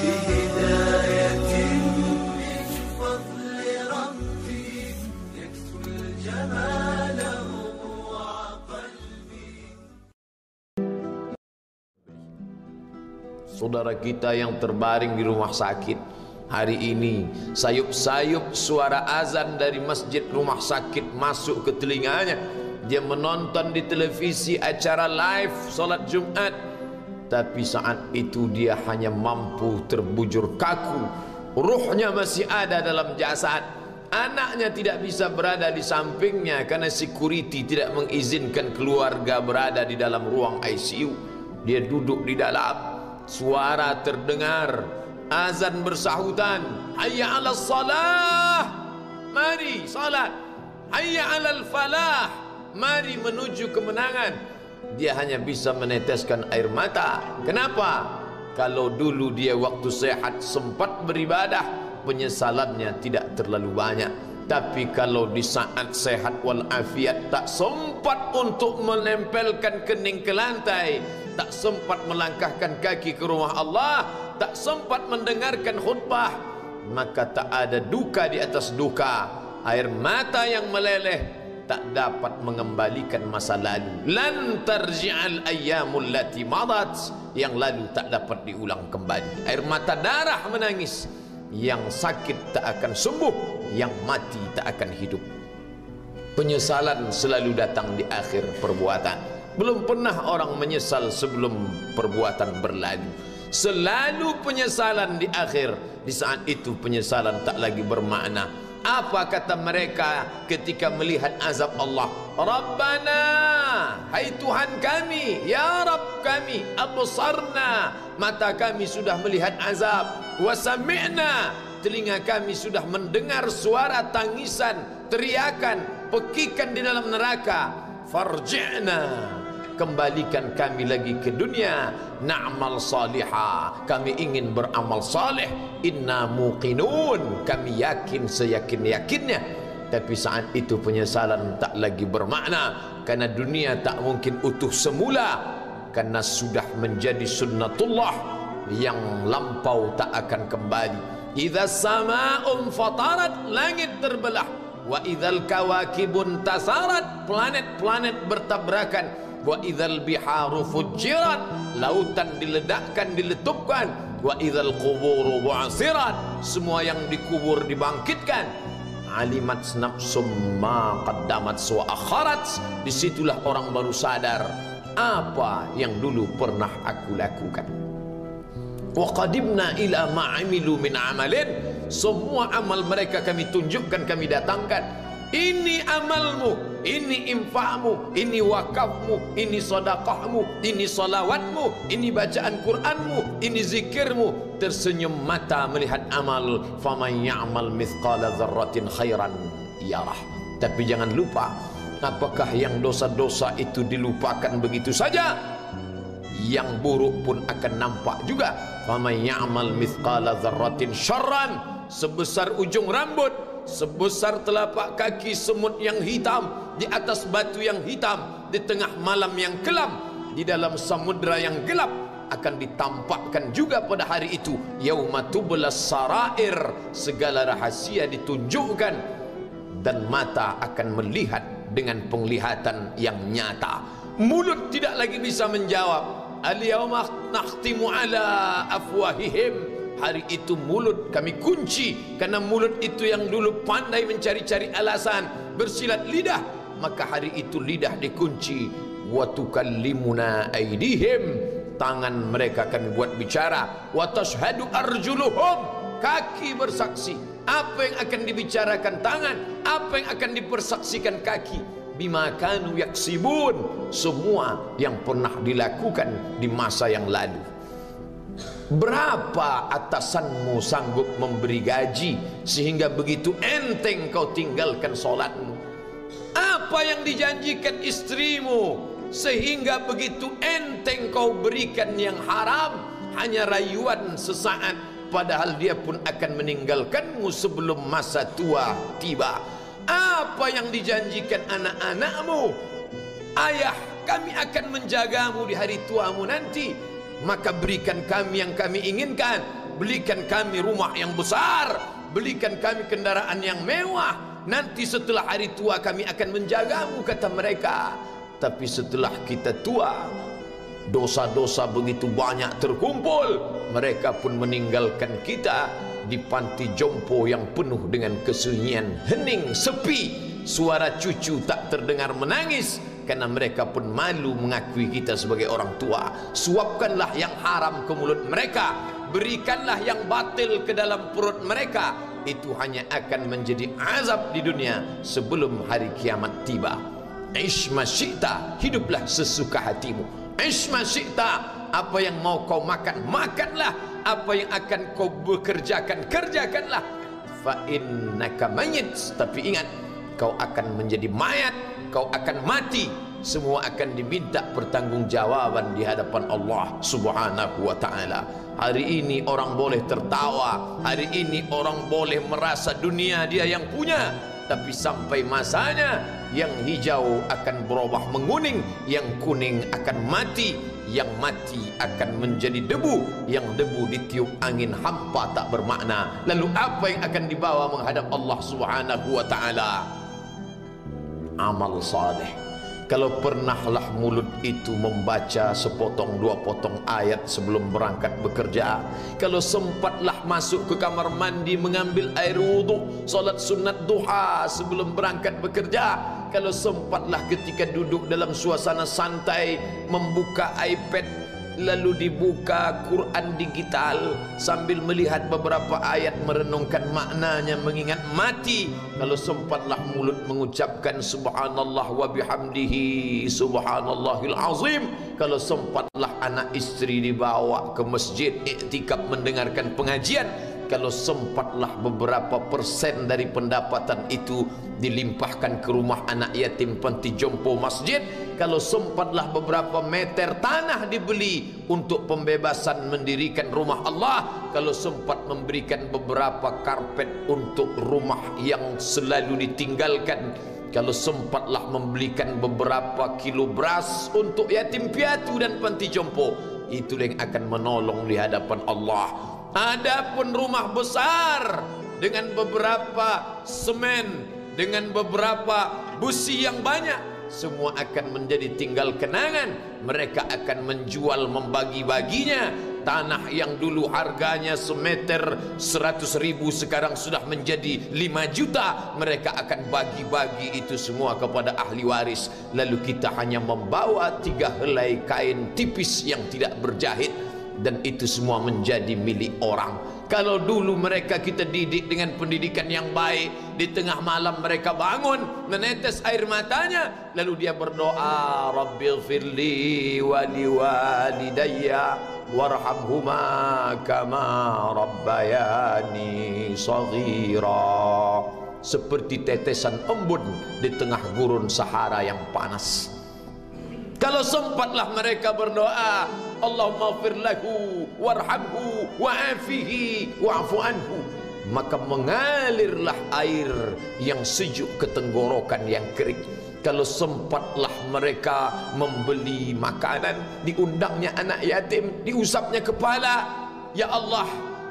بهداية من فضل ربي يكسو الجمال روع قلبي. Saudara kita yang terbaring di rumah sakit hari ini, sayup-sayup suara azan dari masjid rumah sakit masuk ke telinganya. Dia menonton di televisi acara live solat Jumat, tapi saat itu dia hanya mampu terbujur kaku. Ruhnya masih ada dalam jasad. Anaknya tidak bisa berada di sampingnya karena security tidak mengizinkan keluarga berada di dalam ruang ICU. Dia duduk di dalam. Suara terdengar, azan bersahutan, hayya 'alas salah, mari salat, hayya 'alal falah, mari menuju kemenangan. Dia hanya bisa meneteskan air mata. Kenapa? Kalau dulu dia waktu sehat sempat beribadah, penyesalannya tidak terlalu banyak. Tapi kalau di saat sehat walafiat tak sempat untuk menempelkan kening ke lantai, tak sempat melangkahkan kaki ke rumah Allah, tak sempat mendengarkan khutbah, maka tak ada duka di atas duka. Air mata yang meleleh tak dapat mengembalikan masa lalu. Lan tarji'al ayyamul lati madat, yang lalu tak dapat diulang kembali. Air mata darah menangis, yang sakit tak akan sembuh, yang mati tak akan hidup. Penyesalan selalu datang di akhir perbuatan. Belum pernah orang menyesal sebelum perbuatan berlalu. Selalu penyesalan di akhir. Di saat itu penyesalan tak lagi bermakna. Apa kata mereka ketika melihat azab Allah? Rabbana, hai Tuhan kami, ya Rabb kami, absarna, mata kami sudah melihat azab, wa sami'na, telinga kami sudah mendengar suara tangisan, teriakan, pekikan di dalam neraka. Farji'na, kembalikan kami lagi ke dunia, na'mal salihah, kami ingin beramal saleh, inna muqinun, kami yakin seyakin-yakinnya. Tapi saat itu penyesalan tak lagi bermakna, karena dunia tak mungkin utuh semula, karena sudah menjadi sunnatullah yang lampau tak akan kembali. Idza sama'un fatarat, langit terbelah, wa idzal kawakibun tasarat, planet-planet bertabrakan, wa idzal biharu fujirat, lautan diledakkan, diletupkan, wa idzal quburu bu'asirat, semua yang dikubur dibangkitkan. Alimat nafsum ma qaddamat wa akharat, disitulah orang baru sadar apa yang dulu pernah aku lakukan. Wa qadimna ila ma amilu min amalin, semua amal mereka kami tunjukkan, kami datangkan. Ini amalmu, ini infakmu, ini wakafmu, ini sedekahmu, ini salawatmu, ini bacaan Qur'anmu, ini zikirmu. Tersenyum mata melihat amal. Faman ya'mal mithqala dzarratin khairan yarah. Tapi jangan lupa, apakah yang dosa-dosa itu dilupakan begitu saja? Yang buruk pun akan nampak juga. Faman ya'mal mithqala dzarratin syarran, sebesar ujung rambut, sebesar telapak kaki semut yang hitam, di atas batu yang hitam, di tengah malam yang kelam, di dalam samudra yang gelap, akan ditampakkan juga pada hari itu. Yauma tublas sarair, segala rahasia ditunjukkan, dan mata akan melihat dengan penglihatan yang nyata. Mulut tidak lagi bisa menjawab. Al-yauma nakhtimu ala afwahihim, hari itu mulut kami kunci, karena mulut itu yang dulu pandai mencari-cari alasan, bersilat lidah, maka hari itu lidah dikunci. Wa tukallimuna aydihim, tangan mereka kami buat bicara. Wa tashhadu arjuluhum, kaki bersaksi. Apa yang akan dibicarakan tangan, apa yang akan dipersaksikan kaki? Bima kanu yaksibun, semua yang pernah dilakukan di masa yang lalu. Berapa atasanmu sanggup memberi gaji sehingga begitu enteng kau tinggalkan solatmu? Apa yang dijanjikan istrimu sehingga begitu enteng kau berikan yang haram, hanya rayuan sesaat, padahal dia pun akan meninggalkanmu sebelum masa tua tiba? Apa yang dijanjikan anak-anakmu? Ayah, kami akan menjagamu di hari tuamu nanti. maka berikan kami yang kami inginkan. Belikan kami rumah yang besar, belikan kami kendaraan yang mewah. Nanti setelah hari tua kami akan menjagamu, kata mereka. Tapi setelah kita tua, dosa-dosa begitu banyak terkumpul, mereka pun meninggalkan kita di panti jompo yang penuh dengan kesunyian, hening, sepi. Suara cucu tak terdengar menangis, karena mereka pun malu mengakui kita sebagai orang tua. Suapkanlah yang haram ke mulut mereka, berikanlah yang batil ke dalam perut mereka. Itu hanya akan menjadi azab di dunia sebelum hari kiamat tiba. Ish ma syi'ta, hiduplah sesuka hatimu. Ish ma syi'ta, apa yang mau kau makan, makanlah. Apa yang akan kau bekerjakan, kerjakanlah. Fa innaka mayyit, tapi ingat, kau akan menjadi mayat, kau akan mati. Semua akan diminta pertanggungjawaban di hadapan Allah Subhanahu wa ta'ala. Hari ini orang boleh tertawa, hari ini orang boleh merasa dunia dia yang punya, tapi sampai masanya yang hijau akan berubah menguning, yang kuning akan mati, yang mati akan menjadi debu, yang debu ditiup angin hampa tak bermakna. Lalu apa yang akan dibawa menghadap Allah Subhanahu wa ta'ala? Amal saleh. Kalau pernahlah mulut itu membaca sepotong dua potong ayat sebelum berangkat bekerja, kalau sempatlah masuk ke kamar mandi mengambil air wudhu, solat sunat duha sebelum berangkat bekerja, kalau sempatlah ketika duduk dalam suasana santai membuka iPad, lalu dibuka Quran digital sambil melihat beberapa ayat, merenungkan maknanya, mengingat mati, kalau sempatlah mulut mengucapkan subhanallah wa bihamdihi subhanallahil azim, kalau sempatlah anak istri dibawa ke masjid iktikaf mendengarkan pengajian, kalau sempatlah beberapa persen dari pendapatan itu dilimpahkan ke rumah anak yatim panti jompo masjid, kalau sempatlah beberapa meter tanah dibeli untuk pembebasan mendirikan rumah Allah, kalau sempat memberikan beberapa karpet untuk rumah yang selalu ditinggalkan, kalau sempatlah membelikan beberapa kilo beras untuk yatim piatu dan panti jompo, itu yang akan menolong di hadapan Allah. Adapun rumah besar dengan beberapa semen, dengan beberapa busi yang banyak, semua akan menjadi tinggal kenangan. Mereka akan menjual, membagi-baginya. Tanah yang dulu harganya semeter 100.000 sekarang sudah menjadi 5 juta. Mereka akan bagi-bagi itu semua kepada ahli waris. Lalu kita hanya membawa 3 helai kain tipis yang tidak berjahit, dan itu semua menjadi milik orang. Kalau dulu mereka kita didik dengan pendidikan yang baik, di tengah malam mereka bangun menetes air matanya, lalu dia berdoa, Rabbighfirli wa liwalidayya warhamhuma kama rabbayani shaghira. Seperti tetesan embun di tengah gurun Sahara yang panas. Kalau sempatlah mereka berdoa, Allahumma ighfir lahu warhamhu wa'afihi wa'fu anhu, maka mengalirlah air yang sejuk ke tenggorokan yang kering. Kalau sempatlah mereka membeli makanan, diundangnya anak yatim, diusapnya kepala, ya Allah,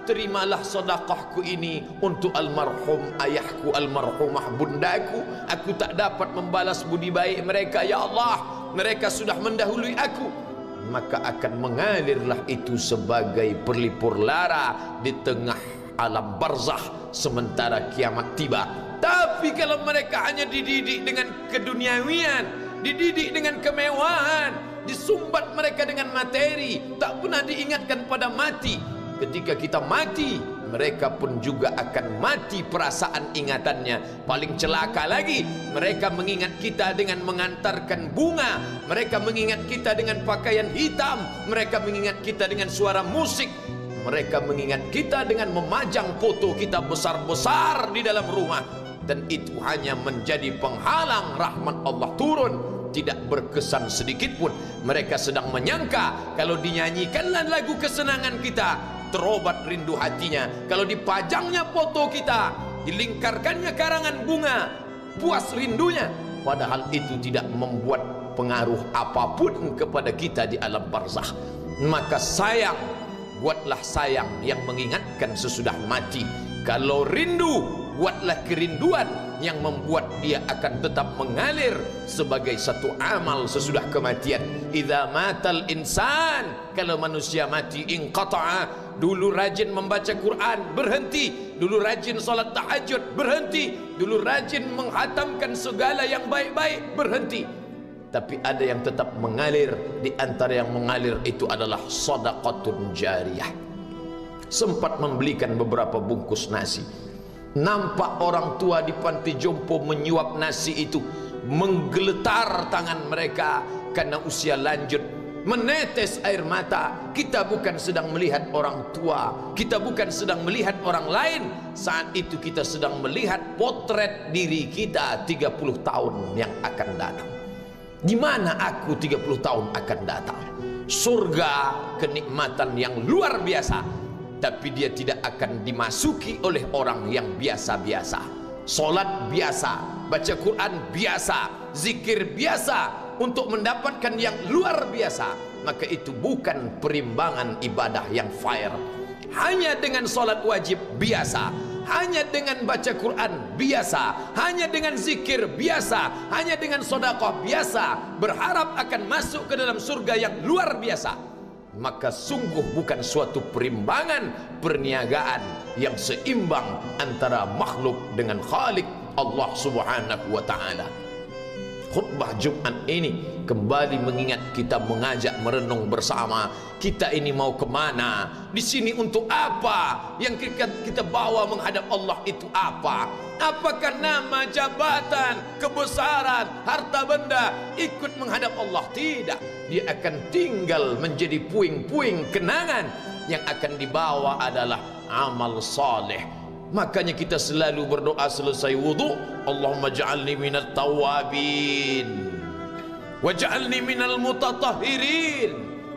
terimalah sedekahku ini untuk almarhum ayahku, almarhumah bundaku. Aku tak dapat membalas budi baik mereka, ya Allah, mereka sudah mendahului aku. Maka akan mengalirlah itu sebagai perlipur lara di tengah alam barzakh sementara kiamat tiba. Tapi kalau mereka hanya dididik dengan keduniawian, dididik dengan kemewahan, disumbat mereka dengan materi, tak pernah diingatkan pada mati. Ketika kita mati, mereka pun juga akan mati perasaan ingatannya. Paling celaka lagi, mereka mengingat kita dengan mengantarkan bunga, mereka mengingat kita dengan pakaian hitam, mereka mengingat kita dengan suara musik, mereka mengingat kita dengan memajang foto kita besar-besar di dalam rumah. Dan itu hanya menjadi penghalang rahmat Allah turun, tidak berkesan sedikit pun. Mereka sedang menyangka kalau dinyanyikanlah lagu kesenangan kita, terobat rindu hatinya. Kalau dipajangnya foto kita, dilingkarkannya karangan bunga, puas rindunya. Padahal itu tidak membuat pengaruh apapun kepada kita di alam barzakh. maka sayang, buatlah sayang yang mengingatkan sesudah mati. Kalau rindu, buatlah kerinduan yang membuat dia akan tetap mengalir sebagai satu amal sesudah kematian. Idza matal insan, kalau manusia mati, inqata'a. Dulu rajin membaca Quran, berhenti. Dulu rajin salat tahajud, berhenti. Dulu rajin menghatamkan segala yang baik-baik, berhenti. Tapi ada yang tetap mengalir. Di antara yang mengalir itu adalah shadaqatun jariyah. Sempat membelikan beberapa bungkus nasi. Nampak orang tua di panti jompo menyuap nasi itu, menggeletar tangan mereka karena usia lanjut, menetes air mata. Kita bukan sedang melihat orang tua, kita bukan sedang melihat orang lain. Saat itu kita sedang melihat potret diri kita 30 tahun yang akan datang. Di mana aku 30 tahun akan datang? Surga, kenikmatan yang luar biasa, tapi dia tidak akan dimasuki oleh orang yang biasa-biasa. Solat biasa, baca Quran biasa, zikir biasa, untuk mendapatkan yang luar biasa, maka itu bukan perimbangan ibadah yang fair. Hanya dengan solat wajib biasa, hanya dengan baca Quran biasa, hanya dengan zikir biasa, hanya dengan sedekah biasa, berharap akan masuk ke dalam surga yang luar biasa, maka sungguh bukan suatu perimbangan perniagaan yang seimbang antara makhluk dengan Khalik Allah Subhanahu wa taala. Khutbah Jumat ini kembali mengingat kita, mengajak merenung bersama. Kita ini mau kemana? Di sini untuk apa? Yang kita bawa menghadap Allah itu apa? Apakah nama, jabatan, kebesaran, harta benda ikut menghadap Allah? Tidak. Dia akan tinggal menjadi puing-puing kenangan. Yang akan dibawa adalah amal saleh. Makanya kita selalu berdoa selesai wudu, Allahumma ja'alni minat tawabin waj'alni minal mutatahhirin.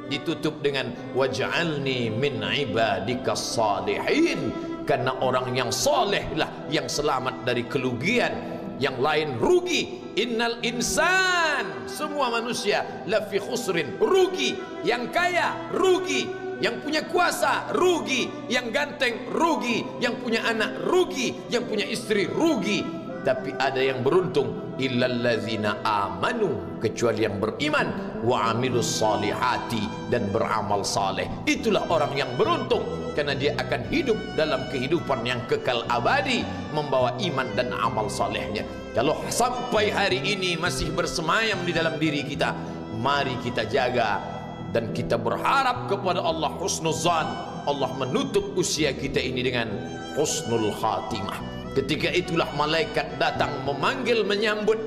Ditutup dengan waj'alni min ibadikas salihin. Karena orang yang saleh lah yang selamat dari kerugian, yang lain rugi. Innal insan, semua manusia lafi khusrin, rugi. Yang kaya rugi, yang punya kuasa rugi, yang ganteng rugi, yang punya anak rugi, yang punya istri rugi. Tapi ada yang beruntung, illallazina amanu, kecuali yang beriman, wa amilus salihati, dan beramal saleh. Itulah orang yang beruntung, karena dia akan hidup dalam kehidupan yang kekal abadi, membawa iman dan amal salehnya. Kalau sampai hari ini masih bersemayam di dalam diri kita, mari kita jaga. Dan kita berharap kepada Allah husnuzan, Allah menutup usia kita ini dengan husnul khatimah. Ketika itulah malaikat datang memanggil, menyambut,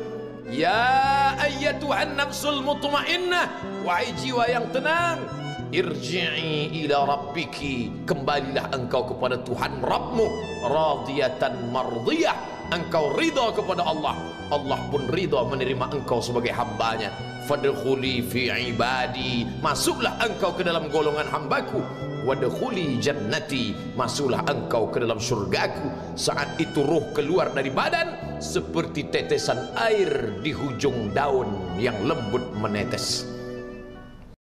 ya ayyatuhan nafsul mutmainnah, wahai jiwa yang tenang, irji'i ila rabbiki, kembalilah engkau kepada Tuhan Rabbmu, radiyatan mardiyah, engkau ridha kepada Allah, Allah pun ridha menerima engkau sebagai hambanya. Fadkhuli fi ibadi, masuklah engkau ke dalam golongan hambaku. Wadkhuli jannati, masuklah engkau ke dalam surgaku. Saat itu ruh keluar dari badan seperti tetesan air di hujung daun yang lembut menetes.